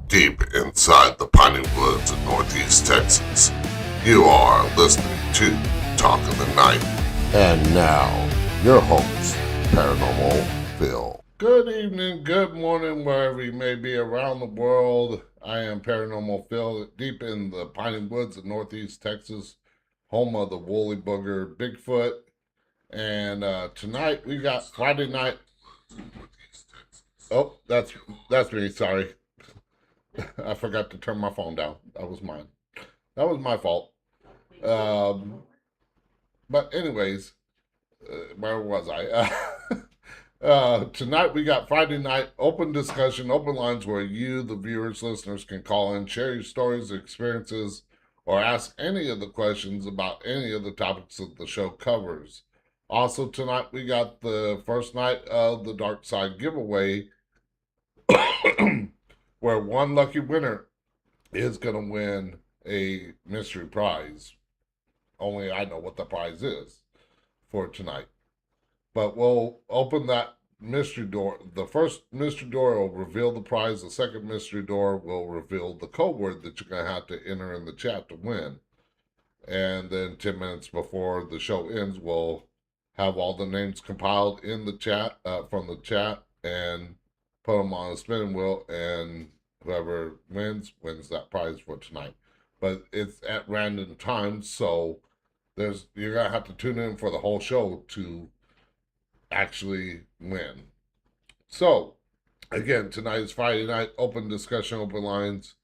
deep inside the piney woods of northeast Texas. You are listening to Talk of the Night. And now, your host, Paranormal Phil. Good evening, good morning, wherever you may be around the world. I am Paranormal Phil, deep in the piney woods of northeast Texas, home of the woolly booger Bigfoot. And tonight we got Friday night. Oh, that's me. Sorry, I forgot to turn my phone down. That was mine. That was my fault. But anyways, where was I? Tonight we got Friday night open discussion, open lines where you, the viewers, listeners, can call in, share your stories, experiences, or ask any of the questions about any of the topics that the show covers. Also, tonight we got the first night of the Dark Side giveaway, where one lucky winner is going to win a mystery prize. Only I know what the prize is for tonight. But we'll open that mystery door. The first mystery door will reveal the prize. The second mystery door will reveal the code word that you're going to have to enter in the chat to win. And then 10 minutes before the show ends, we'll have all the names compiled in the chat, from the chat, and put them on a spinning wheel, and whoever wins that prize for tonight. But it's at random times, so you're gonna have to tune in for the whole show to actually win. So again, tonight is Friday night, open discussion, open lines,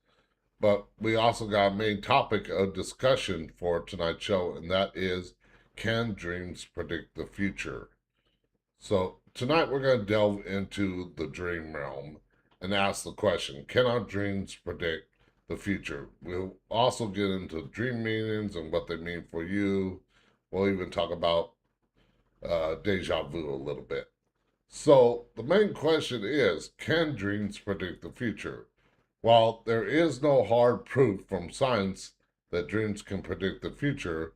but we also got a main topic of discussion for tonight's show, and that is, can dreams predict the future? So tonight we're going to delve into the dream realm and ask the question, can our dreams predict the future? We'll also get into dream meanings and what they mean for you. We'll even talk about deja vu a little bit. So the main question is, can dreams predict the future? While there is no hard proof from science that dreams can predict the future,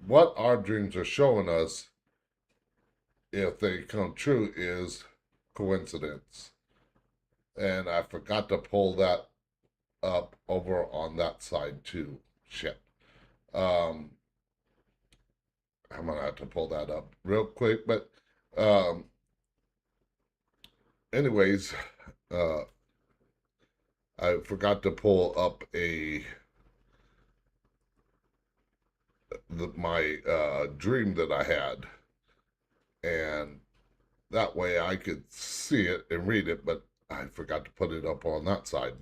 what our dreams are showing us, if they come true, is coincidence. And I forgot to pull that up over on that side too. Shit. I'm gonna have to pull that up real quick. But anyways, I forgot to pull up my dream that I had, and that way I could see it and read it, but I forgot to put it up on that side.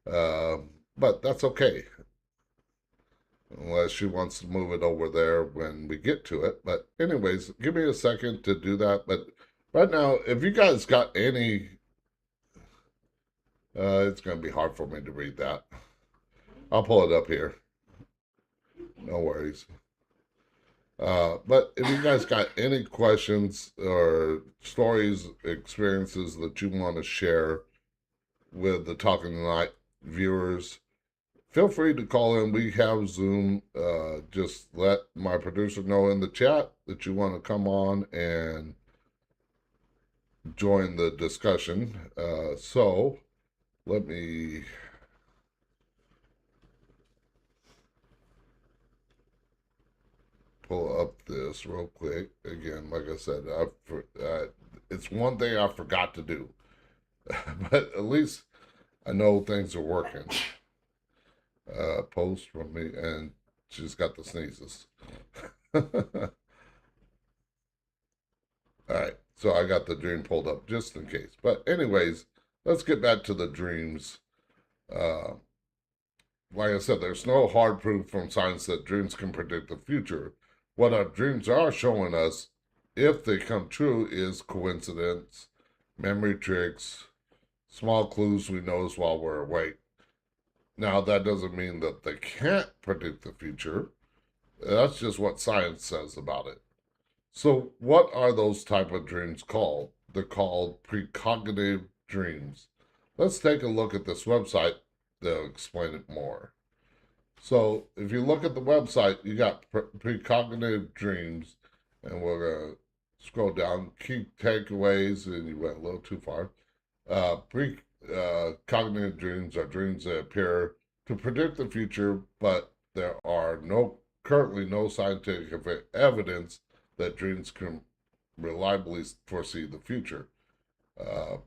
But that's okay, unless she wants to move it over there when we get to it. But anyways, give me a second to do that. But right now, if you guys got any, it's going to be hard for me to read that. I'll pull it up here. No worries. But if you guys got any questions or stories, experiences that you want to share with the Talking Tonight viewers, feel free to call in. We have Zoom. Just let my producer know in the chat that you want to come on and join the discussion. So let me pull up this real quick. Again, like I said, it's one thing I forgot to do, but at least I know things are working. Post from me, and she's got the sneezes. All right, so I got the dream pulled up just in case. But anyways, let's get back to the dreams. Like I said, there's no hard proof from science that dreams can predict the future. What our dreams are showing us, if they come true, is coincidence, memory tricks, small clues we notice while we're awake. Now, that doesn't mean that they can't predict the future. That's just what science says about it. So what are those type of dreams called? They're called precognitive dreams. Let's take a look at this website. They'll explain it more. So if you look at the website, you got precognitive dreams, and we're going to scroll down, key takeaways, and you went a little too far. cognitive dreams are dreams that appear to predict the future, but there are currently no scientific evidence that dreams can reliably foresee the future. Uh,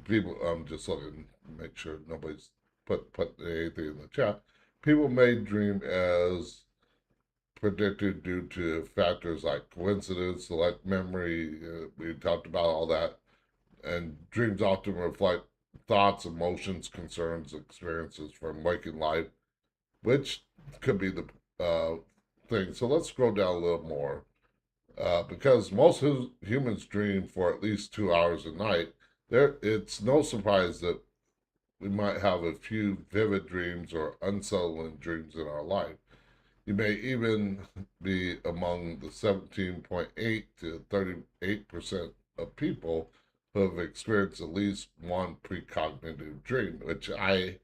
People, I'm just looking to make sure nobody's put anything in the chat. People may dream as predicted due to factors like coincidence, select memory. We talked about all that. And dreams often reflect thoughts, emotions, concerns, experiences from waking life, which could be the thing. So let's scroll down a little more. Because most humans dream for at least 2 hours a night, it's no surprise that we might have a few vivid dreams or unsettling dreams in our life. You may even be among the 17.8 to 38% of people who have experienced at least one precognitive dream, which I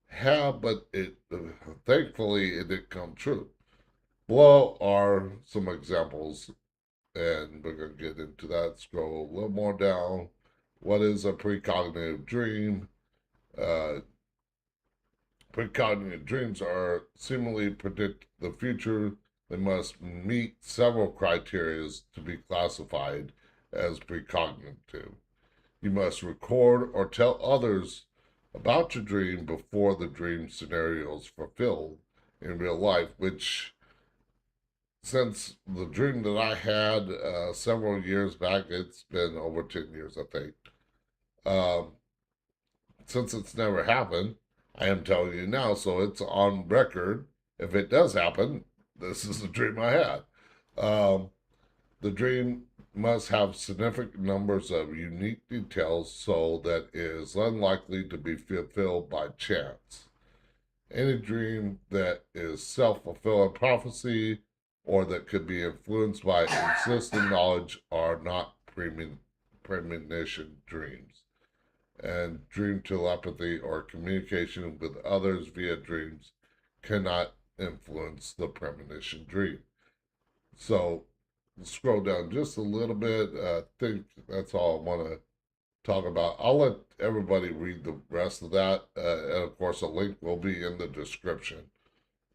have, but thankfully it did come true. Below are some examples, and we're going to get into that. Scroll a little more down. What is a precognitive dream? Precognitive dreams are seemingly predict the future. They must meet several criteria to be classified as precognitive. You must record or tell others about your dream before the dream scenario is fulfilled in real life, which, since the dream that I had several years back, it's been over 10 years, I think. Since it's never happened, I am telling you now, so it's on record. If it does happen, this is the dream I had. The dream must have significant numbers of unique details so that it is unlikely to be fulfilled by chance. Any dream that is self-fulfilling prophecy or that could be influenced by existing knowledge are not premonition dreams. And dream telepathy or communication with others via dreams cannot influence the premonition dream. So scroll down just a little bit. I think that's all I want to talk about. I'll let everybody read the rest of that. And of course, a link will be in the description.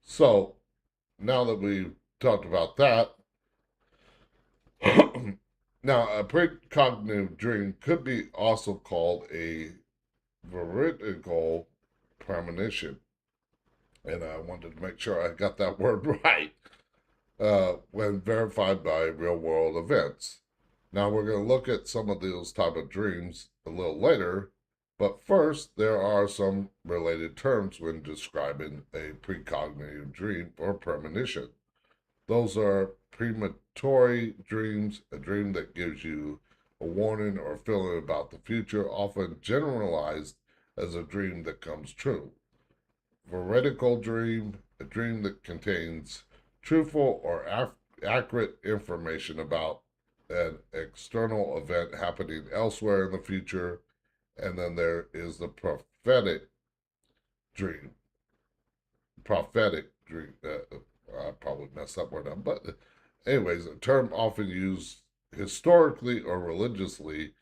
So now that we've talked about that, now, a precognitive dream could be also called a veridical premonition. And I wanted to make sure I got that word right when verified by real-world events. Now, we're going to look at some of those type of dreams a little later, but first, there are some related terms when describing a precognitive dream or premonition. Those are premonitory dreams, a dream that gives you a warning or feeling about the future, often generalized as a dream that comes true. Veridical dream, a dream that contains truthful or accurate information about an external event happening elsewhere in the future. And then there is the prophetic dream. I probably messed that word up, but anyways, a term often used historically or religiously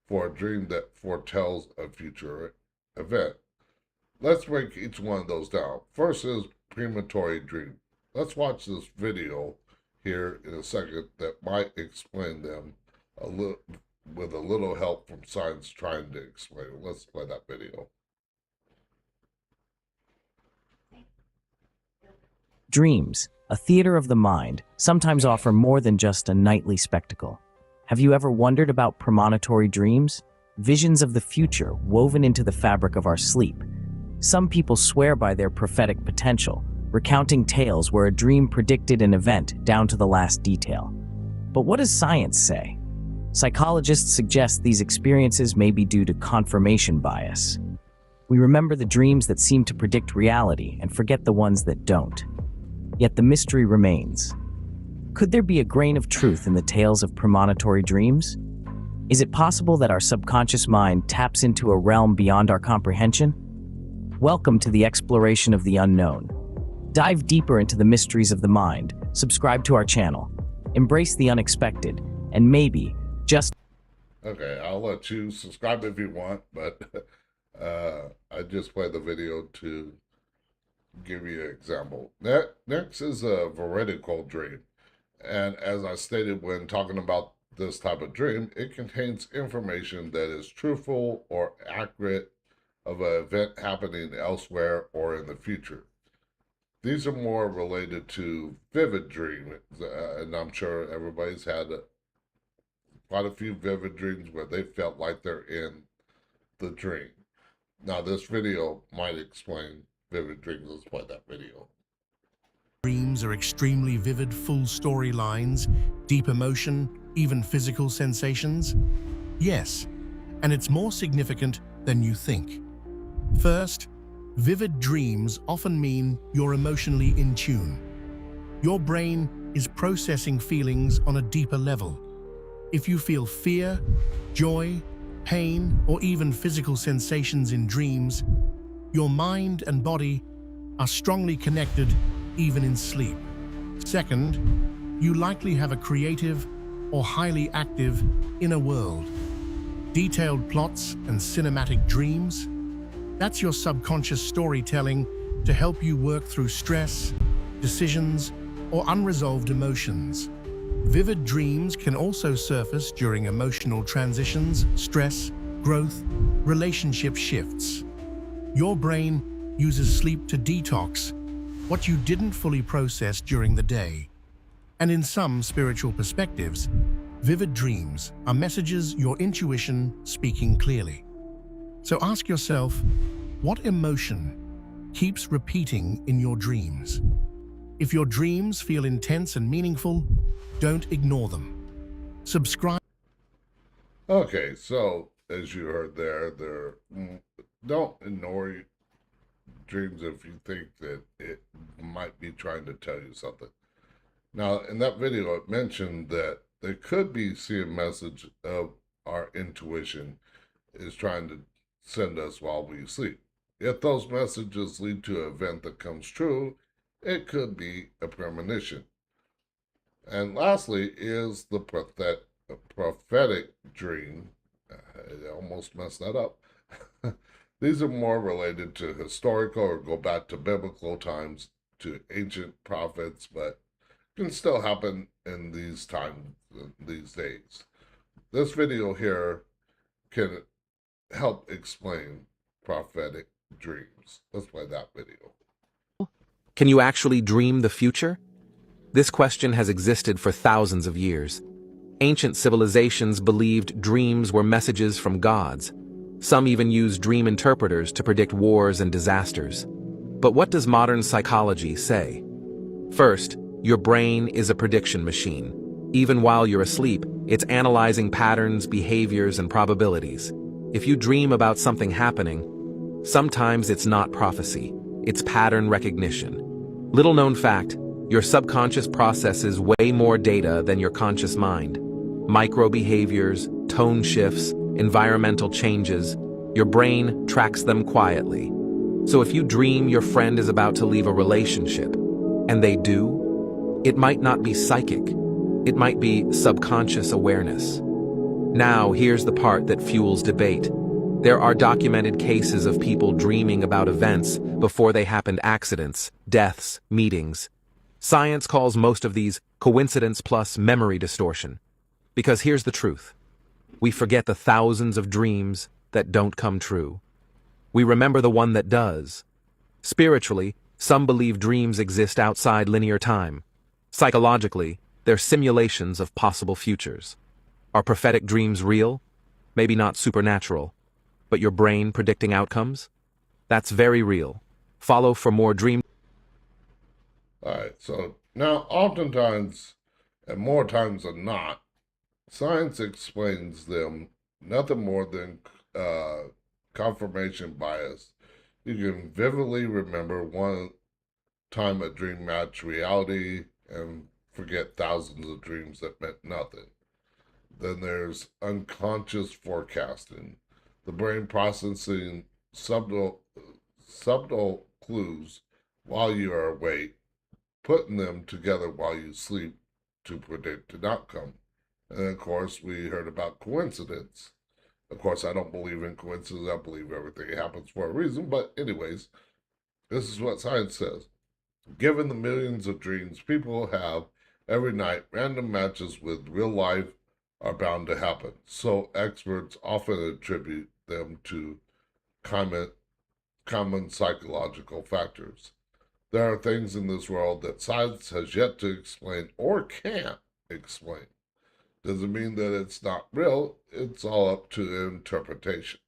for a dream that foretells a future event. Let's break each one of those down. First is premonitory dream. Let's watch this video here in a second that might explain them a little, with a little help from science trying to explain it. Let's play that video. Dreams, a theater of the mind, sometimes offer more than just a nightly spectacle. Have you ever wondered about premonitory dreams? Visions of the future woven into the fabric of our sleep. Some people swear by their prophetic potential, recounting tales where a dream predicted an event down to the last detail. But what does science say? Psychologists suggest these experiences may be due to confirmation bias. We remember the dreams that seem to predict reality and forget the ones that don't. Yet the mystery remains. Could there be a grain of truth in the tales of premonitory dreams? Is it possible that our subconscious mind taps into a realm beyond our comprehension? Welcome to the exploration of the unknown. Dive deeper into the mysteries of the mind, subscribe to our channel, embrace the unexpected, and maybe, just... Okay, I'll let you subscribe if you want, but just play the video to give you an example. Next is a veridical dream. And as I stated when talking about this type of dream, it contains information that is truthful or accurate of an event happening elsewhere or in the future. These are more related to vivid dreams, and I'm sure everybody's had quite a few vivid dreams where they felt like they're in the dream. Now, this video might explain vivid dreams. Let's play that video. Dreams are extremely vivid, full storylines, deep emotion, even physical sensations? Yes, and it's more significant than you think. First, vivid dreams often mean you're emotionally in tune. Your brain is processing feelings on a deeper level. If you feel fear, joy, pain, or even physical sensations in dreams, your mind and body are strongly connected even in sleep. Second, you likely have a creative or highly active inner world. Detailed plots and cinematic dreams, that's your subconscious storytelling to help you work through stress, decisions, or unresolved emotions. Vivid dreams can also surface during emotional transitions, stress, growth, relationship shifts. Your brain uses sleep to detox what you didn't fully process during the day. And in some spiritual perspectives, vivid dreams are messages your intuition speaking clearly. So ask yourself, what emotion keeps repeating in your dreams? If your dreams feel intense and meaningful, don't ignore them. Subscribe. Okay, so as you heard there, don't ignore dreams if you think that it might be trying to tell you something. Now, in that video, it mentioned that they could be seeing a message of our intuition is trying to send us while we sleep. If those messages lead to an event that comes true, it could be a premonition. And lastly is the prophetic dream. I almost messed that up. These are more related to historical or go back to biblical times, to ancient prophets, but can still happen in these times, these days. This video here can help explain prophetic dreams. Let's play that video. Can you actually dream the future? This question has existed for thousands of years. Ancient civilizations believed dreams were messages from gods. Some even used dream interpreters to predict wars and disasters. But what does modern psychology say? First, your brain is a prediction machine. Even while you're asleep, it's analyzing patterns, behaviors, and probabilities. If you dream about something happening, sometimes it's not prophecy, it's pattern recognition. Little known fact, your subconscious processes way more data than your conscious mind. Micro behaviors, tone shifts, environmental changes, your brain tracks them quietly. So if you dream your friend is about to leave a relationship, and they do, it might not be psychic. It might be subconscious awareness. Now, here's the part that fuels debate. There are documented cases of people dreaming about events before they happened: accidents, deaths, meetings. Science calls most of these coincidence plus memory distortion. Because here's the truth. We forget the thousands of dreams that don't come true. We remember the one that does. Spiritually, some believe dreams exist outside linear time. Psychologically, they're simulations of possible futures. Are prophetic dreams real? Maybe not supernatural. But your brain predicting outcomes? That's very real. Follow for more dream. Alright, so now oftentimes, and more times than not, science explains them nothing more than confirmation bias. You can vividly remember one time a dream matched reality and forget thousands of dreams that meant nothing. Then there's unconscious forecasting. The brain processing subtle clues while you are awake, putting them together while you sleep to predict an outcome. And of course, we heard about coincidence. Of course, I don't believe in coincidence. I believe everything happens for a reason. But anyways, this is what science says. Given the millions of dreams people have every night, random matches with real life are bound to happen. So experts often attribute them to common psychological factors. There are things in this world that science has yet to explain or can't explain. Doesn't mean that it's not real. It's all up to interpretation.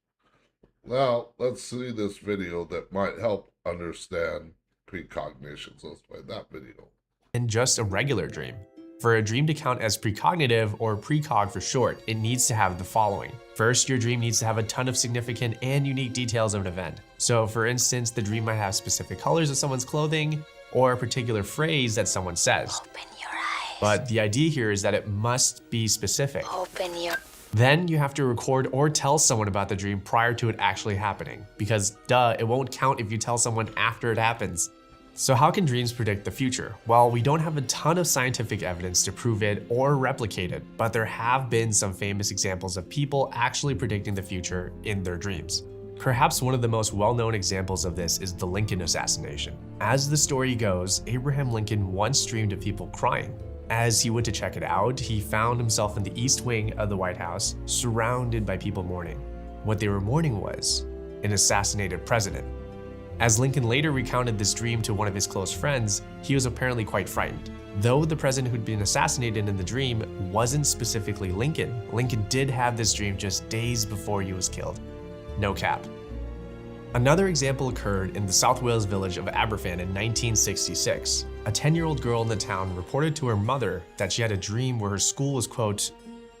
Now, let's see this video that might help understand precognitions. Let's play that video. And just a regular dream. For a dream to count as precognitive, or precog for short, it needs to have the following. First, your dream needs to have a ton of significant and unique details of an event. So for instance, the dream might have specific colors of someone's clothing, or a particular phrase that someone says. Open your eyes. But the idea here is that it must be specific. Open your... Then you have to record or tell someone about the dream prior to it actually happening, because duh, it won't count if you tell someone after it happens. So how can dreams predict the future? Well, we don't have a ton of scientific evidence to prove it or replicate it, but there have been some famous examples of people actually predicting the future in their dreams. Perhaps one of the most well-known examples of this is the Lincoln assassination. As the story goes, Abraham Lincoln once dreamed of people crying. As he went to check it out, he found himself in the East Wing of the White House, surrounded by people mourning. What they were mourning was an assassinated president. As Lincoln later recounted this dream to one of his close friends, he was apparently quite frightened. Though the president who'd been assassinated in the dream wasn't specifically Lincoln, Lincoln did have this dream just days before he was killed. No cap. Another example occurred in the South Wales village of Aberfan in 1966. A 10-year-old girl in the town reported to her mother that she had a dream where her school was, quote,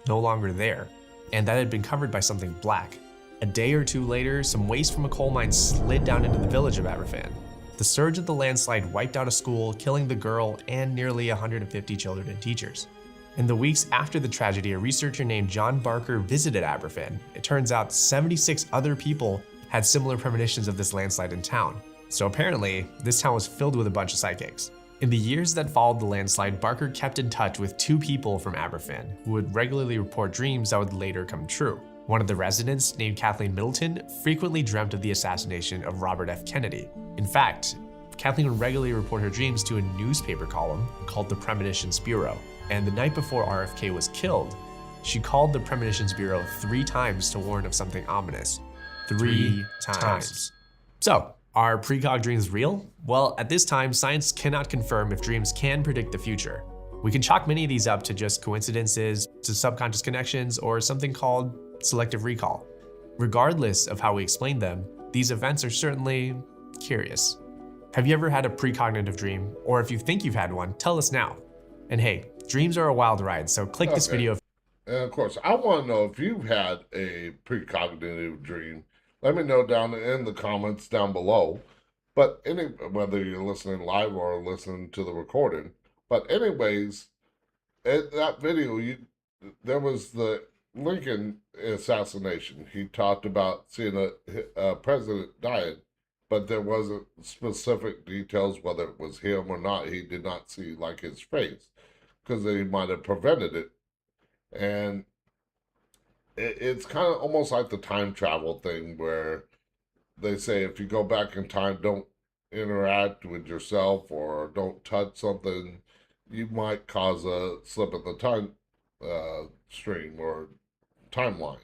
no longer there, and that it had been covered by something black. A day or two later, some waste from a coal mine slid down into the village of Aberfan. The surge of the landslide wiped out a school, killing the girl and nearly 150 children and teachers. In the weeks after the tragedy, a researcher named John Barker visited Aberfan. It turns out 76 other people had similar premonitions of this landslide in town. So apparently, this town was filled with a bunch of psychics. In the years that followed the landslide, Barker kept in touch with two people from Aberfan who would regularly report dreams that would later come true. One of the residents, named Kathleen Middleton, frequently dreamt of the assassination of Robert F. Kennedy. In fact, Kathleen would regularly report her dreams to a newspaper column called the Premonitions Bureau. And the night before RFK was killed, she called the Premonitions Bureau 3 times to warn of something ominous. 3 times. So, are precog dreams real? Well, at this time, science cannot confirm if dreams can predict the future. We can chalk many of these up to just coincidences, to subconscious connections, or something called selective recall. Regardless of how we explain them, these events are certainly curious. Have you ever had a precognitive dream? Or if you think you've had one, tell us now. And hey, dreams are a wild ride, so click this video. And of course, I want to know if you've had a precognitive dream. Let me know down in the comments down below. But whether you're listening live or listening to the recording. But anyways, in that video, there was the Lincoln assassination. He talked about seeing a president dying, but there wasn't specific details whether it was him or not. He did not see like his face because he might have prevented it. And it's kind of almost like the time travel thing where they say if you go back in time, don't interact with yourself or don't touch something, you might cause a slip in the time stream or timeline.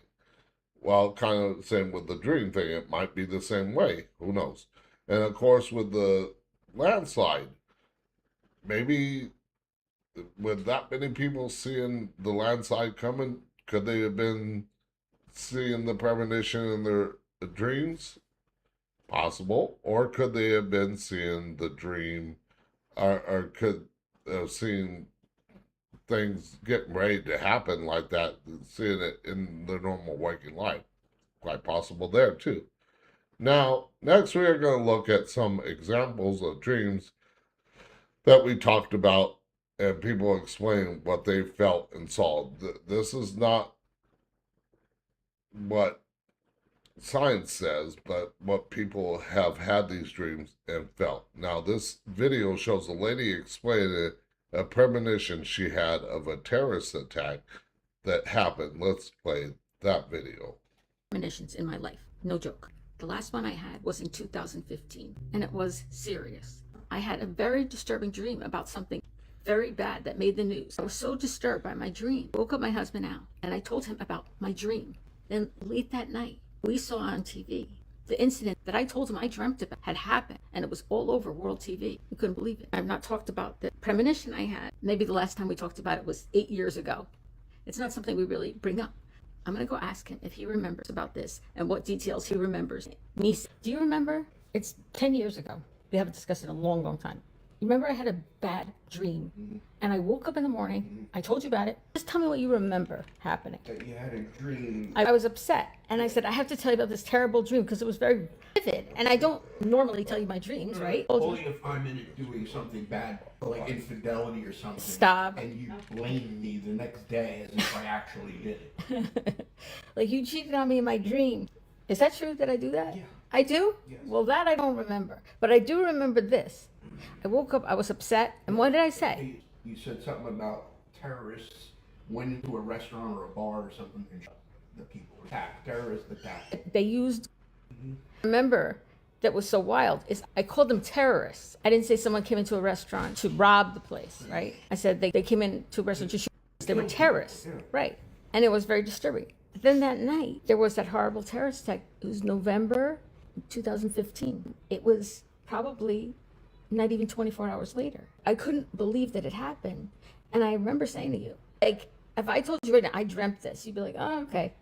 Well, kind of the same with the dream thing. It might be the same way. Who knows? And of course, with the landslide, maybe with that many people seeing the landslide coming, could they have been seeing the premonition in their dreams? Possible. Or could they have been seeing the dream, or could have seen things getting ready to happen like that, seeing it in the normal waking life? Quite possible there too. Now, next we are going to look at some examples of dreams that we talked about and people explain what they felt and saw. This is not what science says, but what people have had these dreams and felt. Now, this video shows a lady explaining a premonition she had of a terrorist attack that happened. Let's play that video. premonitions in my life. No joke. The last one I had was in 2015, and it was serious. I had a very disturbing dream about something very bad that made the news. I was so disturbed by my dream. I woke up my husband Al, and I told him about my dream. Then late that night, we saw on TV the incident that I told him I dreamt about had happened, and it was all over world TV. I couldn't believe it. I've not talked about the premonition I had. Maybe the last time we talked about it was 8 years ago. It's not something we really bring up. I'm going to go ask him if he remembers about this and what details he remembers. Niece, do you remember? It's 10 years ago. We haven't discussed it in a long, long time. You remember I had a bad dream, and I woke up in the morning. I told you about it. Just tell me what you remember happening. That you had a dream. I was upset, and I said, I have to tell you about this terrible dream because it was very vivid. And I don't normally tell you my dreams, right? Only if I'm in it doing something bad, like infidelity or something. Stop. And you blame me the next day as if I actually did it. Like, you cheated on me in my dream. Is that true? Did I do that? Yeah. I do? Yes. Well, that I don't remember. But I do remember this. I woke up, I was upset, and what did I say? You said something about terrorists went into a restaurant or a bar or something and shot the people. Attack. Terrorist attack. They used, remember, that was so wild, is I called them terrorists. I didn't say someone came into a restaurant to rob the place, right? I said they came into a restaurant to shoot. They were terrorists, right? And it was very disturbing. But then that night, there was that horrible terrorist attack. It was November 2015. It was probably not even 24 hours later. I couldn't believe that it happened. And I remember saying to you, like, if I told you right now, I dreamt this, you'd be like, oh, okay.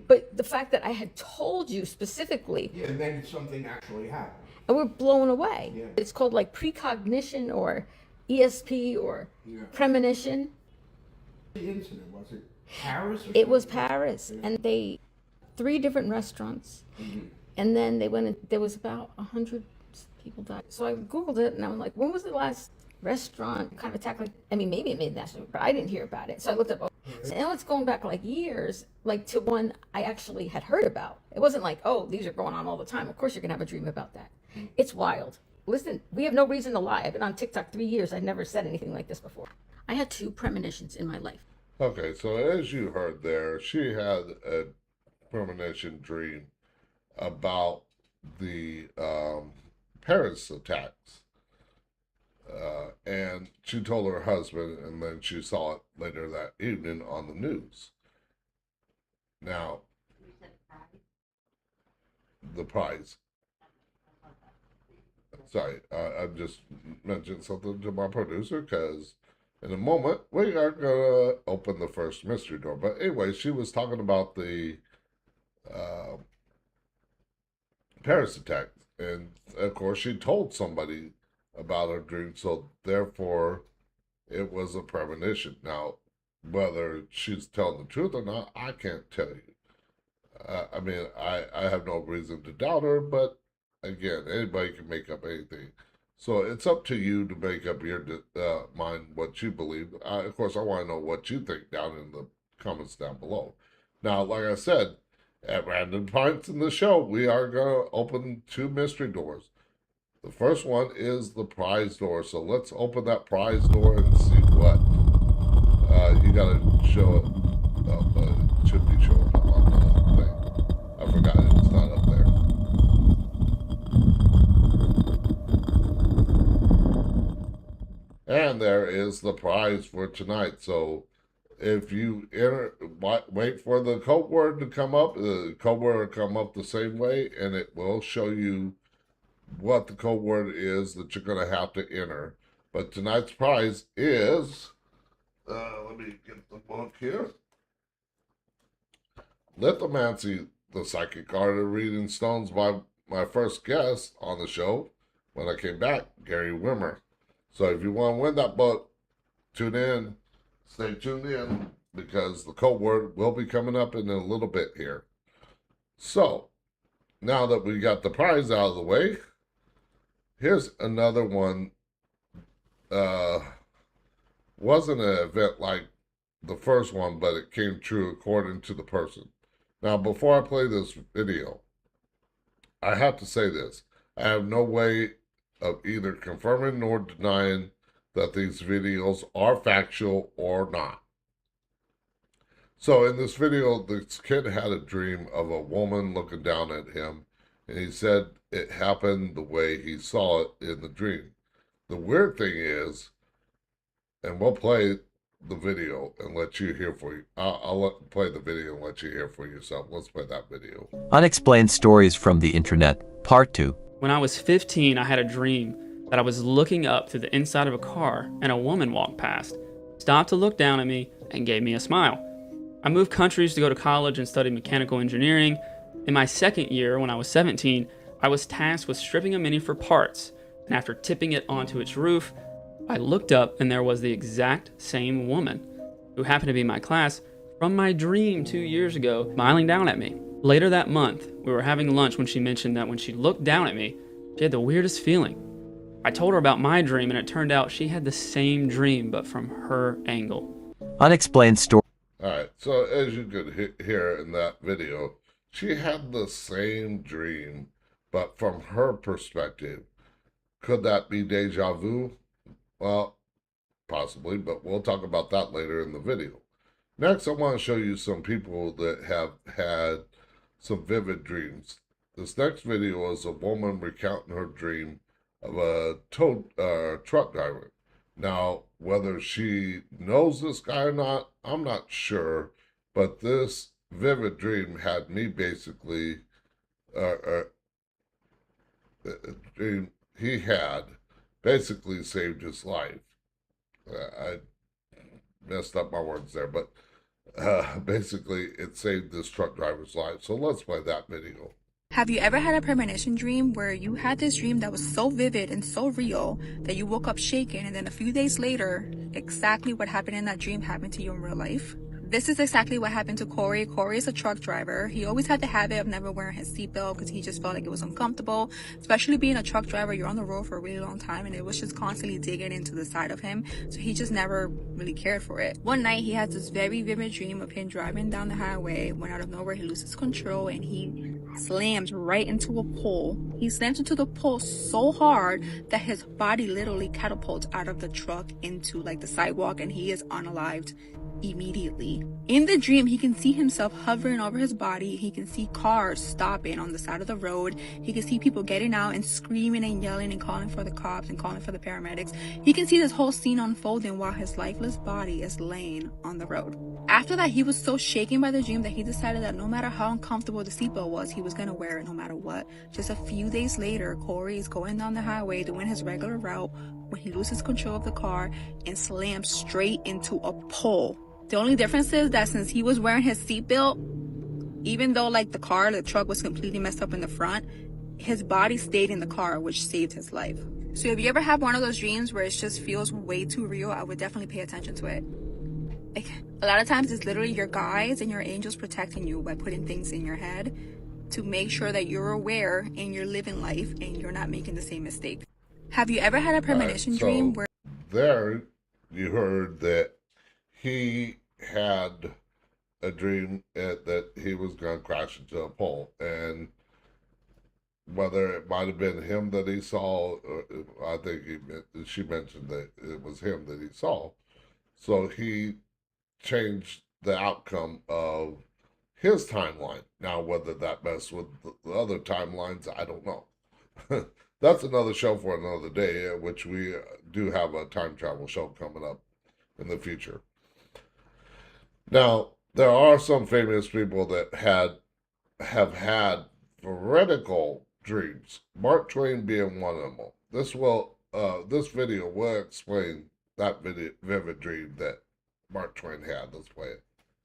But the fact that I had told you specifically, Yeah, and then something actually happened. and we're blown away. Yeah. It's called like precognition or ESP or premonition. The incident, was it Paris or It was something? Paris, and they, 3 different restaurants, and then they went in, there was about 100 people died. So I Googled it, and I'm like, when was the last restaurant kind of attack? Like, I mean, maybe it made national, but I didn't hear about it. So I looked up, so now it's going back like years, like to one I actually had heard about. It wasn't like, oh, these are going on all the time. Of course you're gonna have a dream about that. It's wild. Listen, we have no reason to lie. I've been on TikTok 3 years. I've never said anything like this before. I had 2 premonitions in my life. Okay, so as you heard there, she had a premonition dream about the Paris attacks. And she told her husband, and then she saw it later that evening on the news. Now, the prize. Sorry, I just mentioned something to my producer because in a moment we are going to open the first mystery door. But anyway, she was talking about the Paris attack. And of course, she told somebody about her dream, so therefore it was a premonition. Now, whether she's telling the truth or not, I can't tell you. I mean, I have no reason to doubt her, but again, anybody can make up anything. So it's up to you to make up your mind what you believe. Of course, I want to know what you think down in the comments down below. Now, like I said, at random points in the show, we are going to open 2 mystery doors. The first one is the prize door. So let's open that prize door and see what. You got to show it. Oh, it should be showing on the thing. I forgot it's not up there. And there is the prize for tonight. So if you enter, wait for the code word to come up. The code word will come up the same way, and it will show you what the code word is that you're going to have to enter. But tonight's prize is, let me get the book here. Lithomancy, the Psychic Art of Reading Stones, by my first guest on the show when I came back, Gary Wimmer. So if you want to win that book, tune in. Stay tuned in because the code word will be coming up in a little bit here. So, now that we got the prize out of the way, here's another one. Wasn't an event like the first one, but it came true according to the person. Now, before I play this video, I have to say this. I have no way of either confirming nor denying that these videos are factual or not. So in this video, this kid had a dream of a woman looking down at him, and he said it happened the way he saw it in the dream. The weird thing is, and we'll play the video and let you hear for you. Play the video and let you hear for yourself. Let's play that video. Unexplained Stories from the Internet, Part 2. When I was 15, I had a dream that I was looking up through the inside of a car and a woman walked past, stopped to look down at me, and gave me a smile. I moved countries to go to college and study mechanical engineering. In my second year, when I was 17, I was tasked with stripping a Mini for parts, and after tipping it onto its roof, I looked up and there was the exact same woman, who happened to be in my class, from my dream 2 years ago, smiling down at me. Later that month, we were having lunch when she mentioned that when she looked down at me, she had the weirdest feeling. I told her about my dream and it turned out she had the same dream but from her angle. Unexplained Story. Alright, so as you could hear in that video, she had the same dream, but from her perspective. Could that be deja vu? Well, possibly, but we'll talk about that later in the video. Next, I want to show you some people that have had some vivid dreams. This next video is a woman recounting her dream of a truck driver. Now, whether she knows this guy or not, I'm not sure, but this vivid dream had me basically, dream he had basically saved his life. I messed up my words there, but basically it saved this truck driver's life. So let's play that video. Have you ever had a premonition dream where you had this dream that was so vivid and so real that you woke up shaken, and then a few days later, exactly what happened in that dream happened to you in real life? This is exactly what happened to Corey. Corey is a truck driver. He always had the habit of never wearing his seatbelt because he just felt like it was uncomfortable. Especially being a truck driver, you're on the road for a really long time and it was just constantly digging into the side of him. So he just never really cared for it. One night he has this very vivid dream of him driving down the highway when out of nowhere he loses control and he slams right into a pole. He slams into the pole so hard that his body literally catapults out of the truck into like the sidewalk and he is unalived immediately. In the dream, he can see himself hovering over his body. He can see cars stopping on the side of the road. He can see people getting out and screaming and yelling and calling for the cops and calling for the paramedics. He can see this whole scene unfolding while his lifeless body is laying on the road. After that, he was so shaken by the dream that he decided that no matter how uncomfortable the seatbelt was, he was going to wear it no matter what. Just a few days later, Corey is going down the highway doing his regular route when he loses control of the car and slams straight into a pole. The only difference is that since he was wearing his seatbelt, even though like the truck was completely messed up in the front, his body stayed in the car, which saved his life. So if you ever have one of those dreams where it just feels way too real, I would definitely pay attention to it. Like, a lot of times it's literally your guides and your angels protecting you by putting things in your head to make sure that you're aware and you're living life and you're not making the same mistake. Have you ever had a premonition dream where... There you heard that he had a dream that he was going to crash into a pole, and whether it might have been him that he saw, I think she mentioned that it was him that he saw. So he changed the outcome of his timeline. Now, whether that messed with the other timelines, I don't know. That's another show for another day, which we do have a time travel show coming up in the future. Now, there are some famous people that have had veridical dreams. Mark Twain being one of them. This video will explain that vivid dream that Mark Twain had. Let's play it.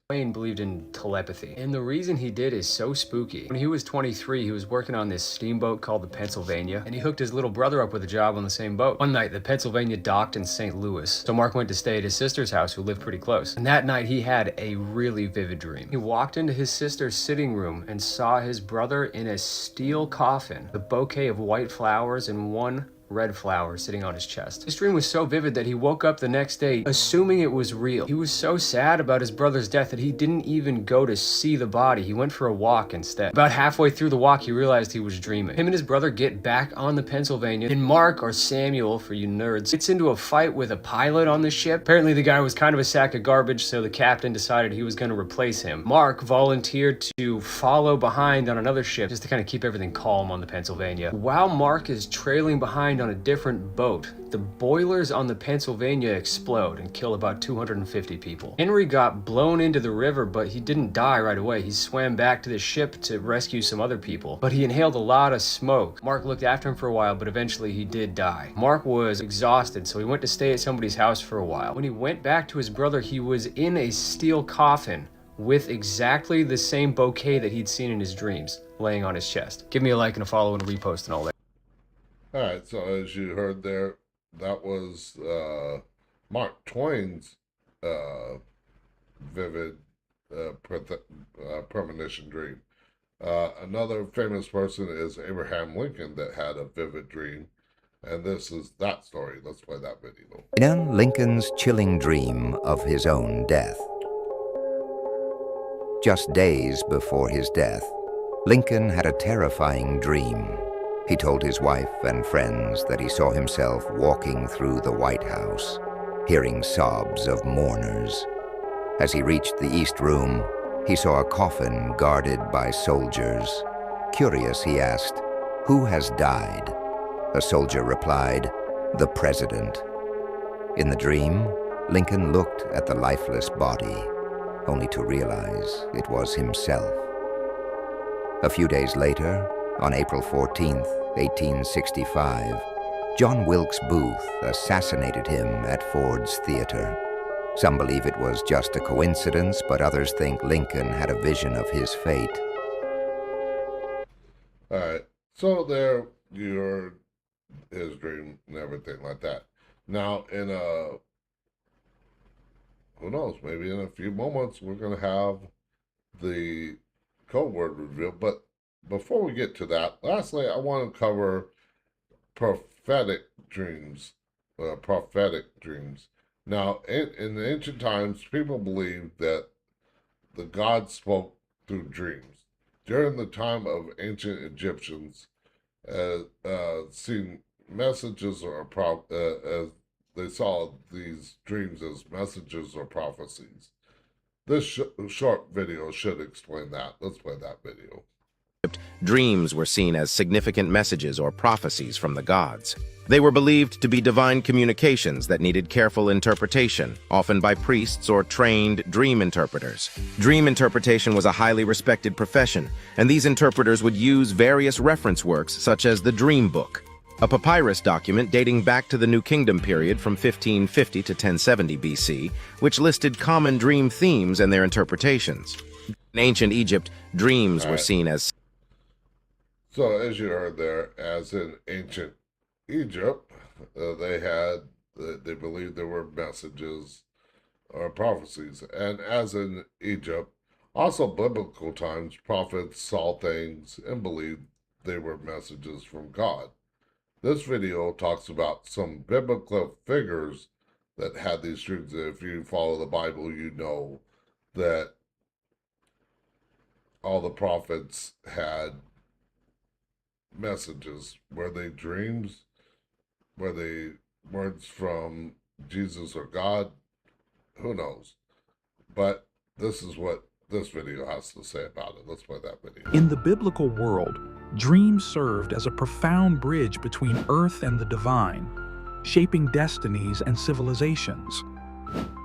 Twain believed in telepathy, and the reason he did is so spooky. When he was 23, he was working on this steamboat called the Pennsylvania, and he hooked his little brother up with a job on the same boat. One night, the Pennsylvania docked in St. Louis, so Mark went to stay at his sister's house, who lived pretty close. And that night, he had a really vivid dream. He walked into his sister's sitting room and saw his brother in a steel coffin, the bouquet of white flowers in one red flower sitting on his chest. His dream was so vivid that he woke up the next day assuming it was real. He was so sad about his brother's death that he didn't even go to see the body. He went for a walk instead. About halfway through the walk, he realized he was dreaming. Him and his brother get back on the Pennsylvania, and Mark, or Samuel for you nerds, gets into a fight with a pilot on the ship. Apparently the guy was kind of a sack of garbage, so the captain decided he was going to replace him. Mark volunteered to follow behind on another ship just to kind of keep everything calm on the Pennsylvania. While Mark is trailing behind on a different boat, the boilers on the Pennsylvania explode and kill about 250 people. Henry got blown into the river, but he didn't die right away. He swam back to the ship to rescue some other people, but he inhaled a lot of smoke. Mark looked after him for a while, but eventually he did die. Mark was exhausted, so he went to stay at somebody's house for a while. When he went back to his brother, he was in a steel coffin with exactly the same bouquet that he'd seen in his dreams laying on his chest. Give me a like and a follow and a repost and all that. All right, so as you heard there, that was Mark Twain's vivid premonition dream. Another famous person is Abraham Lincoln that had a vivid dream, and this is that story. Let's play that video. In Lincoln's chilling dream of his own death. Just days before his death, Lincoln had a terrifying dream. He told his wife and friends that he saw himself walking through the White House, hearing sobs of mourners. As he reached the East Room, he saw a coffin guarded by soldiers. Curious, he asked, "Who has died?" A soldier replied, "The President." In the dream, Lincoln looked at the lifeless body, only to realize it was himself. A few days later, on April 14th, 1865, John Wilkes Booth assassinated him at Ford's Theater. Some believe it was just a coincidence, but others think Lincoln had a vision of his fate. All right, so there you heard his dream and everything like that. Now, in who knows, maybe in a few moments we're going to have the code word revealed. But before we get to that, lastly, I want to cover prophetic dreams. Now, in the ancient times, people believed that the gods spoke through dreams. During the time of ancient Egyptians, seen messages or as they saw these dreams as messages or prophecies. This short video should explain that. Let's play that video. Dreams were seen as significant messages or prophecies from the gods. They were believed to be divine communications that needed careful interpretation, often by priests or trained dream interpreters. Dream interpretation was a highly respected profession, and these interpreters would use various reference works such as the Dream Book, a papyrus document dating back to the New Kingdom period from 1550 to 1070 BC, which listed common dream themes and their interpretations. In ancient Egypt, dreams were seen as... So, as you heard there, as in ancient Egypt, they believed there were messages or prophecies. And as in Egypt, also biblical times, prophets saw things and believed they were messages from God. This video talks about some biblical figures that had these dreams. If you follow the Bible, you know that all the prophets had messages. Were they dreams? Were they words from Jesus or God? Who knows? But this is what this video has to say about it. Let's play that video. In the biblical world, dreams served as a profound bridge between earth and the divine, shaping destinies and civilizations.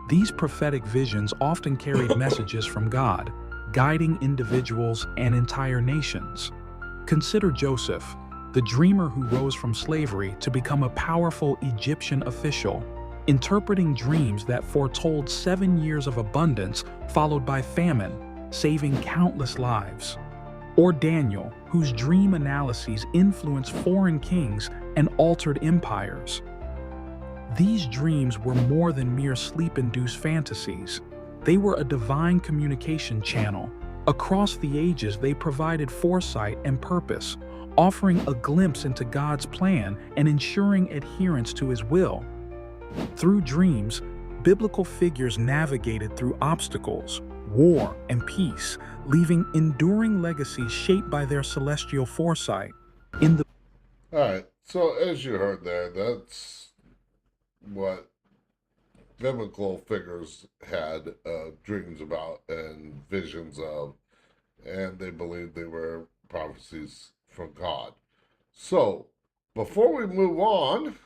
These prophetic visions often carried messages from God, guiding individuals and entire nations. Consider Joseph, the dreamer who rose from slavery to become a powerful Egyptian official, interpreting dreams that foretold 7 years of abundance followed by famine, saving countless lives. Or Daniel, whose dream analyses influenced foreign kings and altered empires. These dreams were more than mere sleep-induced fantasies. They were a divine communication channel. Across the ages, they provided foresight and purpose, offering a glimpse into God's plan and ensuring adherence to His will. Through dreams, biblical figures navigated through obstacles, war, and peace, leaving enduring legacies shaped by their celestial foresight. All right, so as you heard there, that's what biblical figures had dreams about and visions of, and they believed they were prophecies from God. So, before we move on,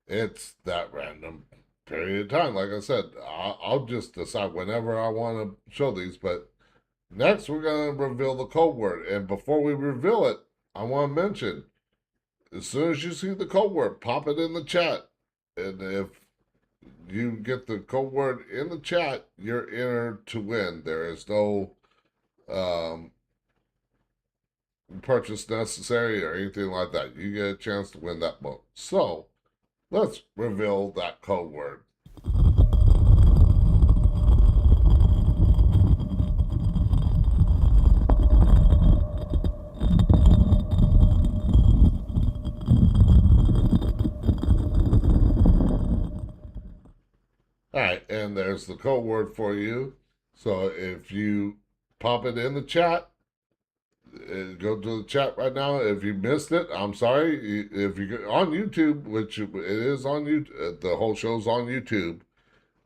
it's that random period of time. Like I said, I'll just decide whenever I want to show these, but next we're going to reveal the code word. And before we reveal it, I want to mention, as soon as you see the code word, pop it in the chat. And if you get the code word in the chat, you're entered to win. There is no purchase necessary or anything like that. You get a chance to win that book. So, let's reveal that code word. All right, and there's the code word for you. So if you pop it in the chat, go to the chat right now. If you missed it, I'm sorry. If you go on YouTube, which it is on YouTube, the whole show's on YouTube.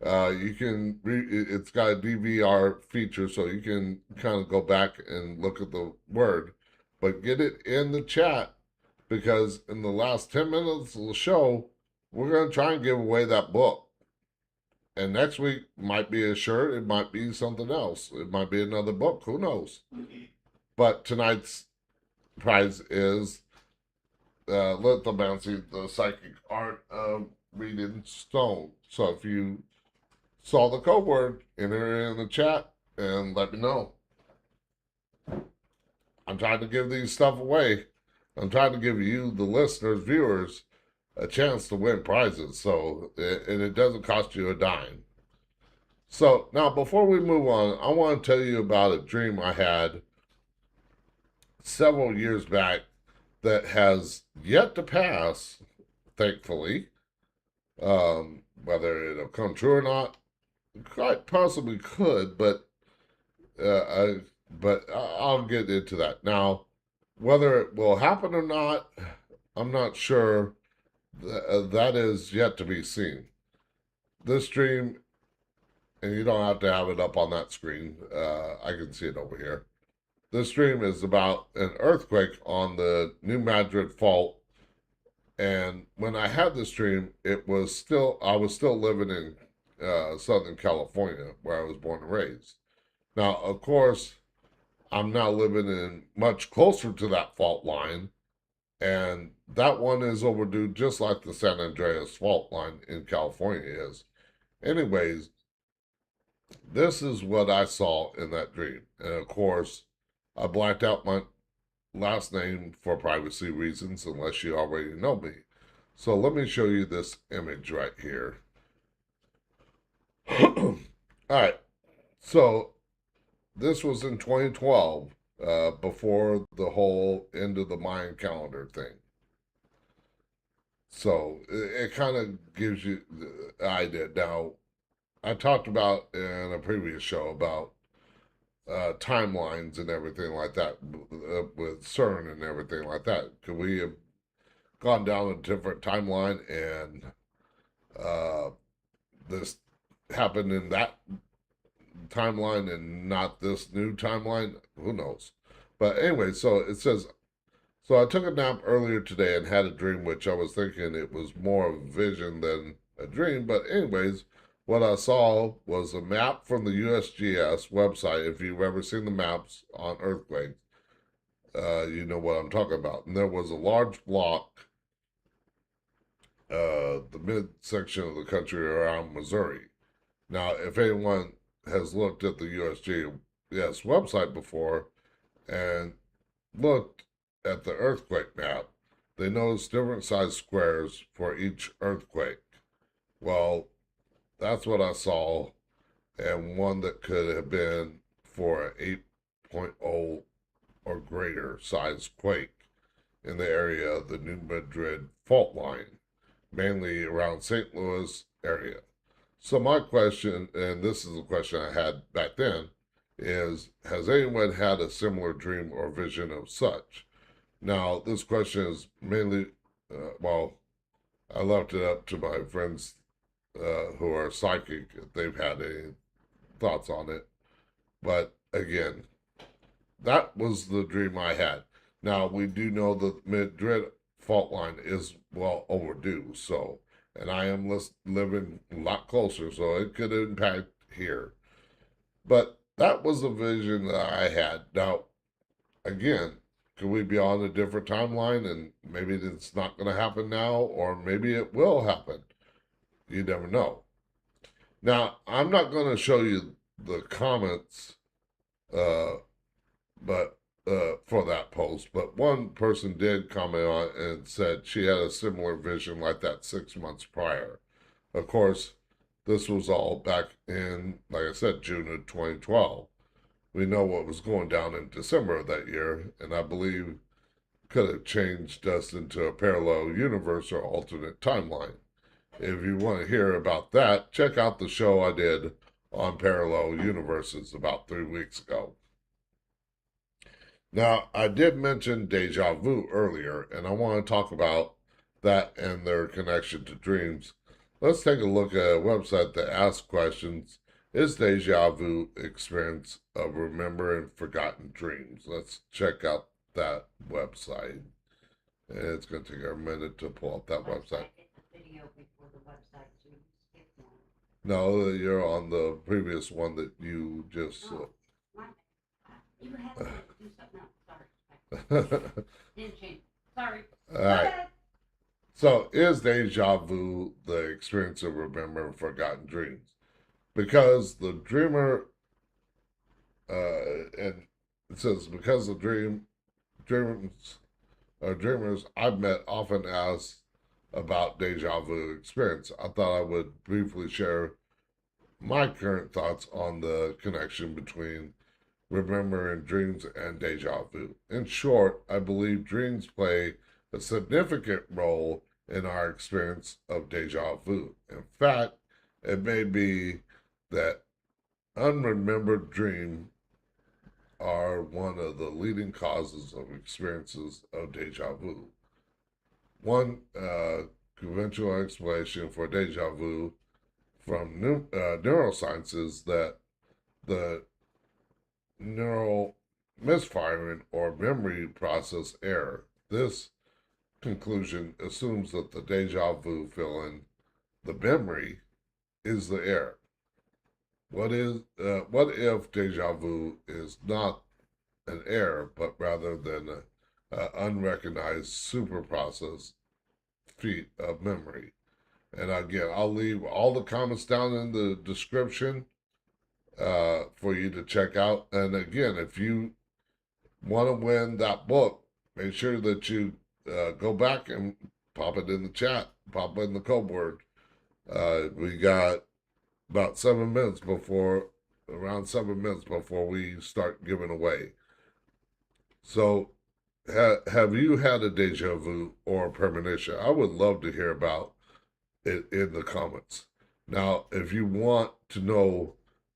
You can it's got a DVR feature, so you can kind of go back and look at the word, but get it in the chat, because in the last 10 minutes of the show, we're going to try and give away that book. And next week might be a shirt, it might be something else, it might be another book, who knows? But tonight's prize is Lithomancy, the psychic art of reading stone. So if you saw the code word, enter it in the chat and let me know. I'm trying to give these stuff away. I'm trying to give you, the listeners, viewers, a chance to win prizes. So, and it doesn't cost you a dime. So now, before we move on, I want to tell you about a dream I had several years back that has yet to pass, thankfully. Whether it'll come true or not, quite possibly could, but I'll get into that. Now, whether it will happen or not, I'm not sure. That is yet to be seen. This dream, and you don't have to have it up on that screen. I can see it over here. This dream is about an earthquake on the New Madrid Fault. And when I had this dream, I was still living in Southern California, where I was born and raised. Now, of course, I'm now living in much closer to that fault line, and that one is overdue, just like the San Andreas fault line in California is. Anyways, this is what I saw in that dream. And of course, I blacked out my last name for privacy reasons, unless you already know me. So let me show you this image right here. All right, so this was in 2012, before the whole end of the Mayan calendar thing. So it kind of gives you the idea. Now, I talked about in a previous show about timelines and everything like that, with CERN and everything like that. Could we have gone down a different timeline and this happened in that timeline and not this new timeline? Who knows? But anyway, so it says, so I took a nap earlier today and had a dream, which I was thinking it was more of a vision than a dream. But anyways, what I saw was a map from the USGS website. If you've ever seen the maps on earthquakes, you know what I'm talking about. And there was a large block, the midsection of the country around Missouri. Now, if anyone has looked at the USGS website before and looked at the earthquake map, they noticed different size squares for each earthquake. Well, that's what I saw, and one that could have been for an 8.0 or greater size quake in the area of the New Madrid fault line, mainly around St. Louis area. So my question, and this is the question I had back then, is has anyone had a similar dream or vision of such? Now, this question is mainly, well, I left it up to my friends who are psychic if they've had any thoughts on it. But again, that was the dream I had. Now, we do know the Madrid fault line is well overdue, so, and I am living a lot closer, so it could impact here. But that was the vision that I had. Now, again, could we be on a different timeline and maybe it's not going to happen now, or maybe it will happen? You never know. Now, I'm not going to show you the comments for that post, but one person did comment on it and said she had a similar vision like that 6 months prior. Of course, this was all back in, like I said, June of 2012. We know what was going down in December of that year, and I believe could have changed us into a parallel universe or alternate timeline. If you want to hear about that, check out the show I did on parallel universes about 3 weeks ago. Now, I did mention deja vu earlier, and I want to talk about that and their connection to dreams. Let's take a look at a website that asks questions. Is deja vu experience of remembering forgotten dreams? Let's check out that website. And it's going to take a minute to pull up that website. No, you're on the previous one that you just... You have to do something else. Sorry. Didn't change. Sorry. All right. So, is deja vu the experience of remembering forgotten dreams? Because the dreamer, and it says, because the dreamers I've met often ask about deja vu experience, I thought I would briefly share my current thoughts on the connection between remembering dreams and deja vu. In short, I believe dreams play a significant role in our experience of deja vu. In fact, it may be that unremembered dreams are one of the leading causes of experiences of deja vu. One conventional explanation for deja vu from neuroscience is that the neural misfiring or memory process error. This conclusion assumes that the deja vu feeling, the memory, is the error. What if deja vu is not an error, but rather than an unrecognized super process feat of memory? And again, I'll leave all the comments down in the description for you to check out. And again, if you want to win that book, make sure that you go back and pop it in the chat, pop it in the code word. We got about 7 minutes before, around 7 minutes before we start giving away. So, have you had a deja vu or a premonition? I would love to hear about it in the comments. Now, if you want to know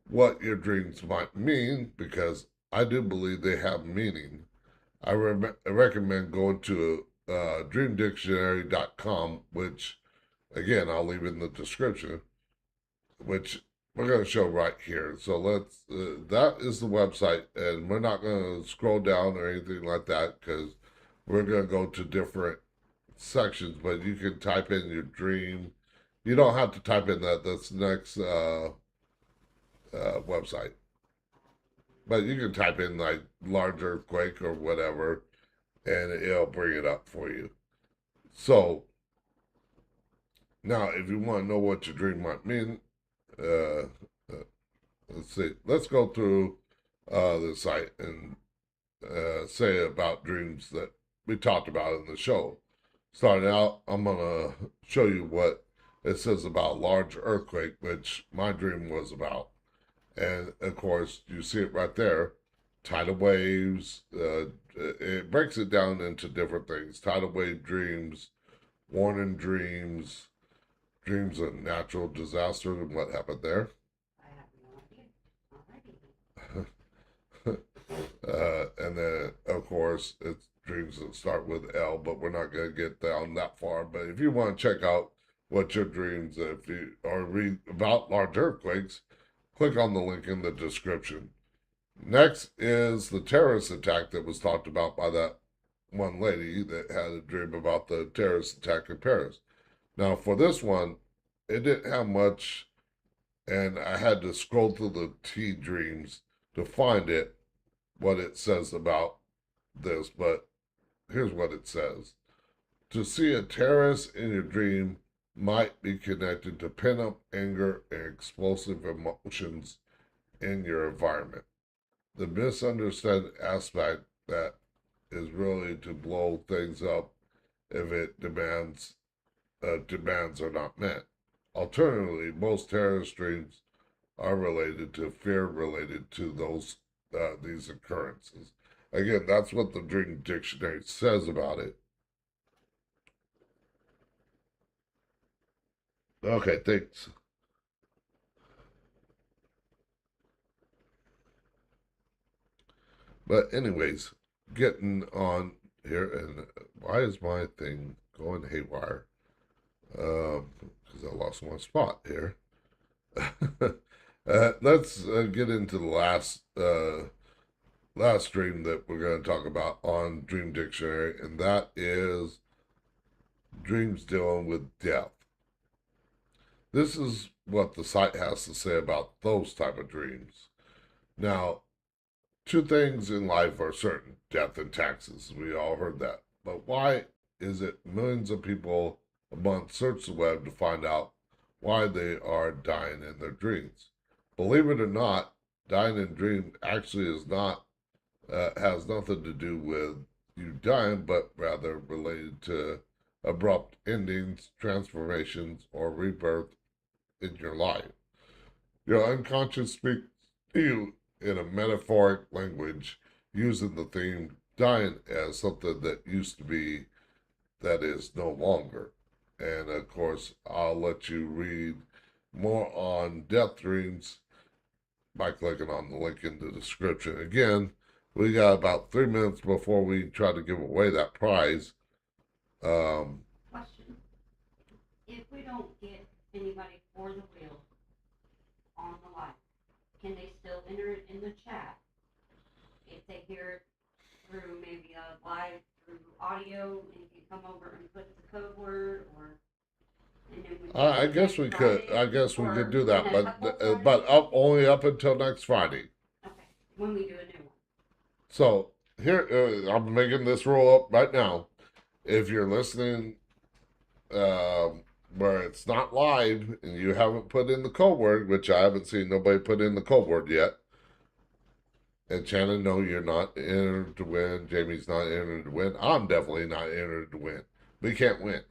what your dreams might mean, because I do believe they have meaning, I recommend going to dreamdictionary.com, which, again, I'll leave in the description, which we're going to show right here. So let's, that is the website, and we're not going to scroll down or anything like that, because we're going to go to different sections, but you can type in your dream. You don't have to type in that. That's the next website. But you can type in like large earthquake or whatever, and it'll bring it up for you. So, now if you want to know what your dream might mean, let's see. Let's go through the site and say about dreams that we talked about in the show. Starting out, I'm going to show you what it says about large earthquake, which my dream was about. And of course, you see it right there. tidal waves. It breaks it down into different things: tidal wave dreams, warning dreams, dreams of natural disasters and what happened there. And then, of course, it's dreams that start with L, but we're not going to get down that far. But if you want to check out what your dreams, if you or read about large earthquakes, click on the link in the description. Next is the terrorist attack that was talked about by that one lady that had a dream about the terrorist attack in Paris. Now, for this one, it didn't have much, and I had to scroll through the T dreams to find it, what it says about this, but here's what it says. To see a terrorist in your dream might be connected to pent-up anger and explosive emotions in your environment. The misunderstood aspect that is really to blow things up if it demands are not met. Alternatively, most terrorist dreams are related to fear related to these occurrences. Again, that's what the Dream Dictionary says about it. Okay, thanks. But anyways, getting on here, and why is my thing going haywire? Because I lost my spot here. Let's get into the last dream that we're going to talk about on Dream Dictionary, and that is dreams dealing with death. This is what the site has to say about those type of dreams. Now, two things in life are certain: death and taxes. We all heard that. But why is it millions of people a month search the web to find out why they are dying in their dreams? Believe it or not, dying in dreams actually is not has nothing to do with you dying, but rather related to abrupt endings, transformations, or rebirth in your life. Your unconscious speaks to you in a metaphoric language, using the theme dying as something that used to be that is no longer. And of course, I'll let you read more on death dreams by clicking on the link in the description. Again, we got about 3 minutes before we try to give away that prize. Question. If we don't get anybody for the wheel on the live, can they still enter it in the chat? If they hear it through maybe a live through audio, and if you come over and put the code word, or and then we I guess we could. I guess we could do that, but only up until next Friday. Okay, when we do a new one. So here, I'm making this rule up right now. If you're listening where it's not live and you haven't put in the code word, which I haven't seen nobody put in the code word yet, and Shannon, no, you're not entered to win. Jamie's not entered to win. I'm definitely not entered to win. We can't win.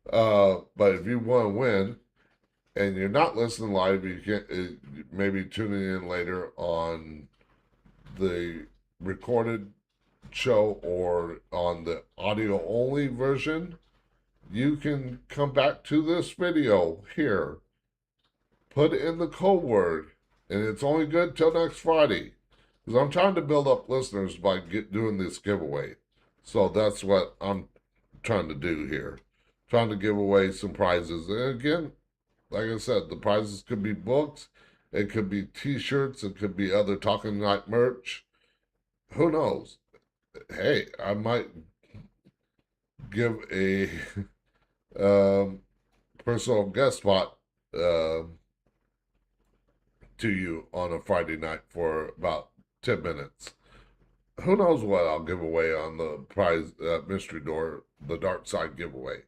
But if you want to win and you're not listening live, you can maybe tuning in later on the recorded show or on the audio only version. You can come back to this video here, put in the code word, and it's only good till next Friday, because I'm trying to build up listeners by doing this giveaway. So that's what I'm trying to do here, trying to give away some prizes. And again, like I said, the prizes could be books, it could be t-shirts, it could be other Talking Night merch. Who knows? Hey, I might give a personal guest spot to you on a Friday night for about 10 minutes. Who knows what I'll give away on the prize mystery door, the dark side giveaway.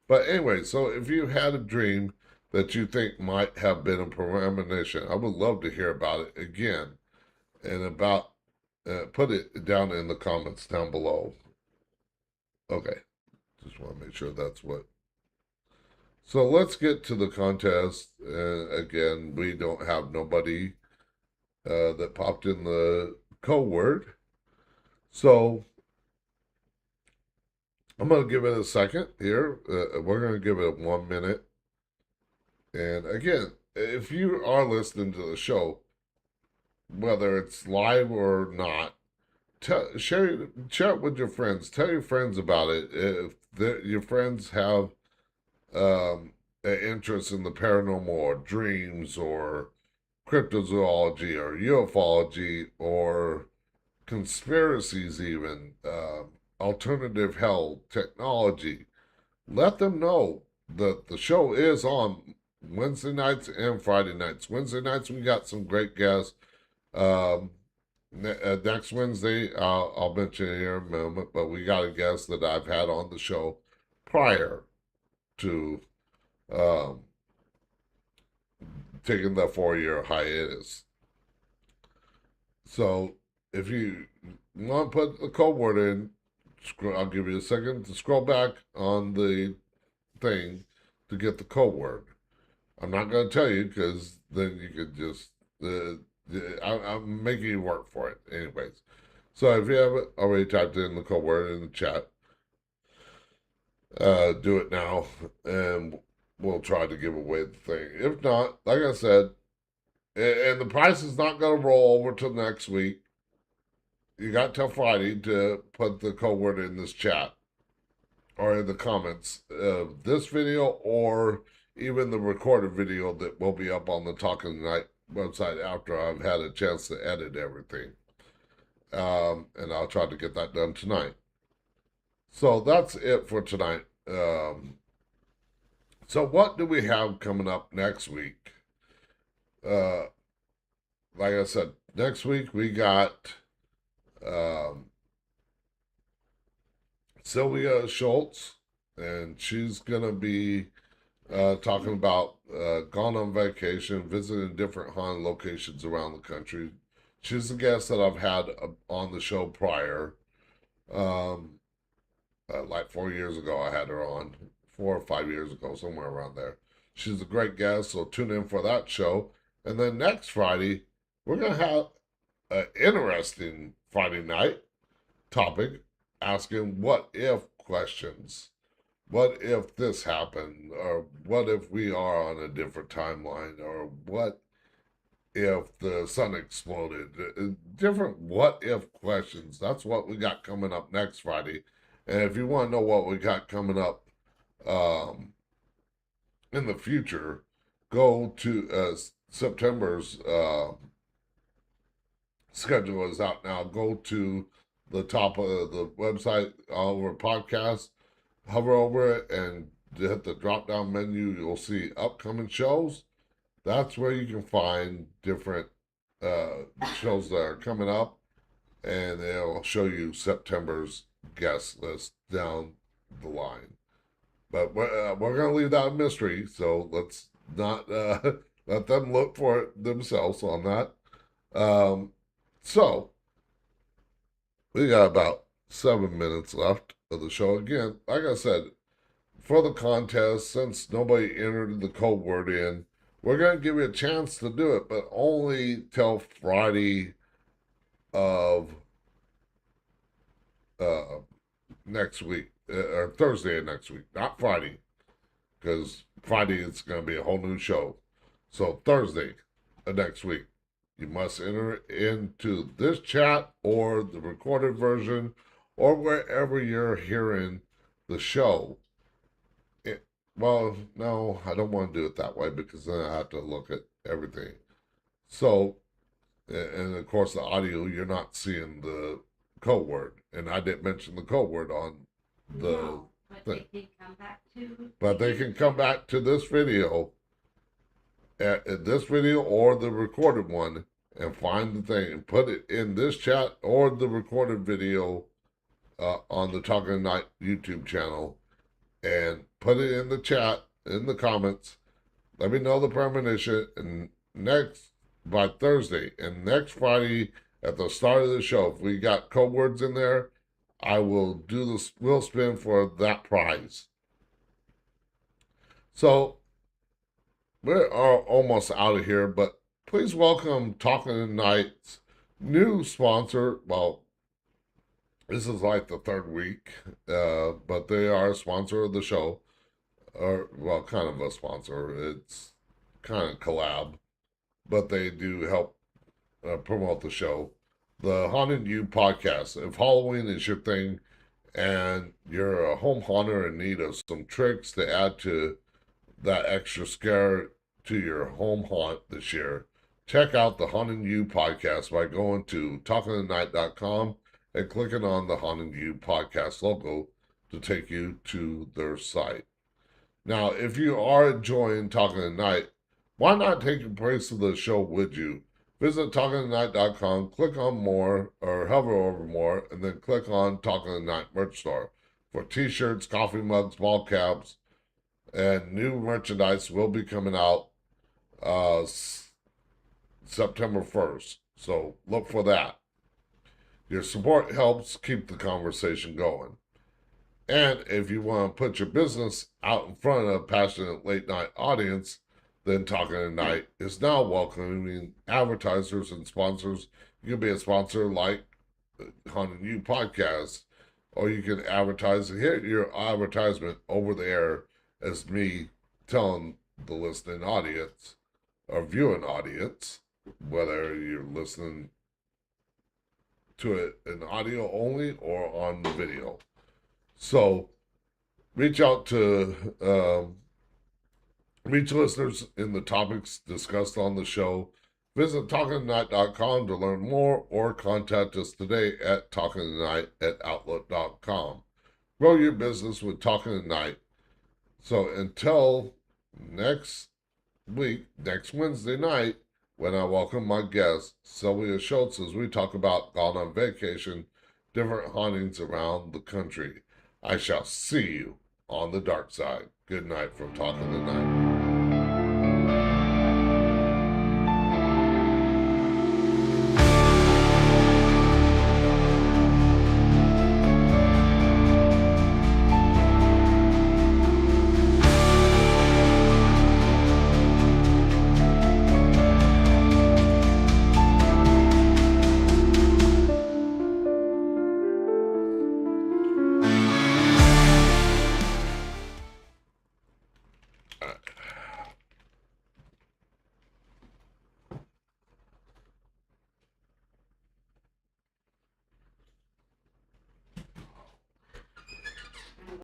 But anyway, so if you had a dream that you think might have been a premonition, I would love to hear about it again, and about put it down in the comments down below. Okay, just want to make sure that's what. So let's get to the contest. Again, we don't have nobody that popped in the code word. So I'm going to give it a second here. We're going to give it 1 minute. And again, if you are listening to the show, whether it's live or not, share it with your friends. Tell your friends about it. If your friends have an interest in the paranormal or dreams or cryptozoology or ufology or conspiracies even, alternative health, technology, let them know that the show is on Wednesday nights and Friday nights. Wednesday nights, we got some great guests. Next Wednesday, I'll mention it here in a moment, but we got a guest that I've had on the show prior to taking the 4-year hiatus. So if you want to put the code word in, I'll give you a second to scroll back on the thing to get the code word. I'm not going to tell you because then you could just, I'm making you work for it anyways. So if you haven't already typed in the code word in the chat, do it now and we'll try to give away the thing. If not, like I said, and the price is not going to roll over till next week. You got till Friday to put the code word in this chat or in the comments of this video or even the recorded video that will be up on the Talking Tonight website after I've had a chance to edit everything. And I'll try to get that done tonight. So that's it for tonight. So what do we have coming up next week? Like I said, next week we got Sylvia Schultz, and she's gonna be talking about gone on vacation, visiting different haunted locations around the country. She's a guest that I've had on the show prior. Like 4 years ago, I had her on. 4 or 5 years ago, somewhere around there. She's a great guest, so tune in for that show. And then next Friday, we're going to have an interesting Friday night topic, asking what if questions. What if this happened? Or what if we are on a different timeline? Or what if the sun exploded? Different what if questions. That's what we got coming up next Friday. And if you want to know what we got coming up in the future, go to September's schedule is out now. Go to the top of the website, all over podcasts, hover over it, and hit the drop down menu. You'll see upcoming shows. That's where you can find different shows that are coming up, and it'll show you September's guest list down the line. But we're going to leave that a mystery, so let's not let them look for it themselves on that. So, we got about 7 minutes left of the show. Again, like I said, for the contest, since nobody entered the code word in, we're going to give you a chance to do it, but only till Friday of next week, or Thursday of next week, not Friday, because Friday it's going to be a whole new show. So Thursday of next week, you must enter into this chat or the recorded version or wherever you're hearing the show. Well, no, I don't want to do it that way because then I have to look at everything. So, and of course the audio, you're not seeing the code word. And I didn't mention the code word on the thing. But they can come back to this video, at this video or the recorded one, and find the thing and put it in this chat or the recorded video on the Talking Tonight YouTube channel, and put it in the chat, in the comments. Let me know the premonition, and by Thursday and next Friday at the start of the show, if we got code words in there, I will do the wheel spin for that prize. So we are almost out of here, but please welcome Talking Tonight's new sponsor. Well, this is like the third week, but they are a sponsor of the show. Or, well, kind of a sponsor. It's kind of collab, but they do help promote the show. The Haunted You podcast. If Halloween is your thing and you're a home haunter in need of some tricks to add to that extra scare to your home haunt this year, check out the Haunted You podcast by going to talkingtonight.com and clicking on the Haunted You podcast logo to take you to their site. Now, if you are enjoying Talking Tonight, why not take a place of the show with you? Visit talkingtonight.com, click on more, or hover over more, and then click on Talking Tonight merch store for t-shirts, coffee mugs, ball caps, and new merchandise will be coming out September 1st. So look for that. Your support helps keep the conversation going. And if you want to put your business out in front of a passionate late night audience, then Talking Tonight is now welcoming advertisers and sponsors. You can be a sponsor like Haunted You podcast, or you can advertise and hit your advertisement over the air as me telling the listening audience or viewing audience, whether you're listening to it in audio only or on the video. So reach out to reach listeners in the topics discussed on the show. Visit talkingtonight.com to learn more, or contact us today at talkingtonight@outlook.com. Grow your business with Talking Tonight. So until next week, next Wednesday night, when I welcome my guest, Sylvia Schultz, as we talk about Gone on Vacation, different hauntings around the country. I shall see you on the dark side. Good night from Talking Tonight.